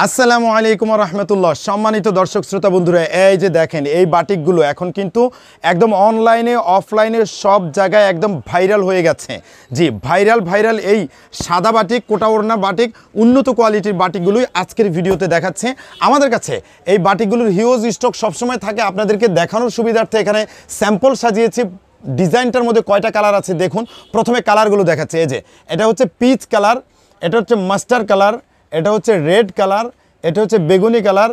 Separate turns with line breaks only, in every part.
আসসালামু আলাইকুম ওয়া রাহমাতুল্লাহ। সম্মানিত দর্শক শ্রোতা বন্ধুরা, এই যে দেখেন এই বাটিকগুলো এখন কিন্তু একদম অনলাইনে অফলাইনে সব জায়গায় একদম ভাইরাল হয়ে গেছে। জি, ভাইরাল এই সাদা বাটিক, কোটা ওড়না বাটিক, উন্নত কোয়ালিটির বাটিকগুলোই আজকের ভিডিওতে দেখাচ্ছে। আমাদের কাছে এই বাটিকগুলোর হিউজ স্টক সবসময় থাকে, আপনাদেরকে দেখানোর সুবিধার্থে এখানে স্যাম্পল সাজিয়েছি। ডিজাইনটার মধ্যে কয়টা কালার আছে দেখুন। প্রথমে কালারগুলো দেখাচ্ছে। এই যে এটা হচ্ছে পিচ কালার, এটা হচ্ছে মাস্টার কালার, এটা হচ্ছে রেড কালার, এটা হচ্ছে বেগুনি কালার,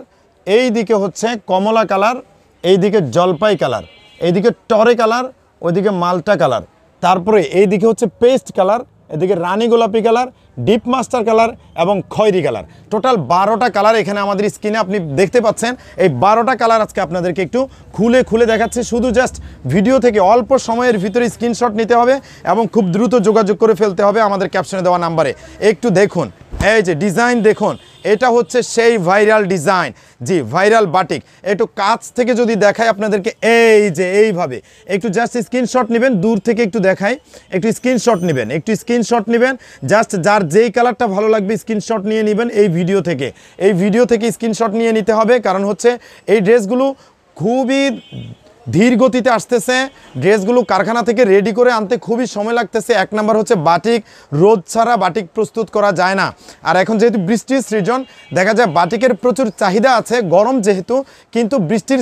এই দিকে হচ্ছে কমলা কালার, এই দিকে জলপাই কালার, এইদিকে টরে কালার, ওইদিকে মাল্টা কালার, তারপরে এই দিকে হচ্ছে পেস্ট কালার, এদিকে রানী গোলাপি কালার, ডিপ মাস্টার কালার এবং খয়েরি কালার। টোটাল 12টা কালার এখানে আমাদের স্ক্রিনে আপনি দেখতে পাচ্ছেন। এই 12টা কালার আজকে আপনাদেরকে একটু খুলে দেখাচ্ছি। শুধু জাস্ট ভিডিও থেকে অল্প সময়ের ভিতরে স্ক্রিনশট নিতে হবে এবং খুব দ্রুত যোগাযোগ করে ফেলতে হবে আমাদের ক্যাপশনে দেওয়া নাম্বারে। একটু দেখুন, এই যে ডিজাইন দেখুন, এটা হচ্ছে সেই ভাইরাল ডিজাইন। জি, ভাইরাল বাটিক। একটু কাছ থেকে যদি দেখায় আপনাদেরকে, এই যে এইভাবে একটু জাস্ট স্ক্রিনশট নেবেন, দূর থেকে একটু দেখাই, একটু স্ক্রিনশট নেবেন, জাস্ট যার যেই কালারটা ভালো লাগবে স্ক্রিনশট নিয়ে নেবেন এই ভিডিও থেকে স্ক্রিনশট নিয়ে নিতে হবে। কারণ হচ্ছে এই ড্রেসগুলো খুবই ধীর গতিতে আসতেছে। ড্রেসগুলো কারখানা থেকে রেডি করে আনতে খুবই সময় লাগতেছে। এক নাম্বার হচ্ছে বাটিক, রোদ ছাড়া বাটিক প্রস্তুত করা যায় না। আর এখন যেহেতু বৃষ্টির সিজন, দেখা যায় বাটিকের প্রচুর চাহিদা আছে, গরম যেহেতু, কিন্তু বৃষ্টির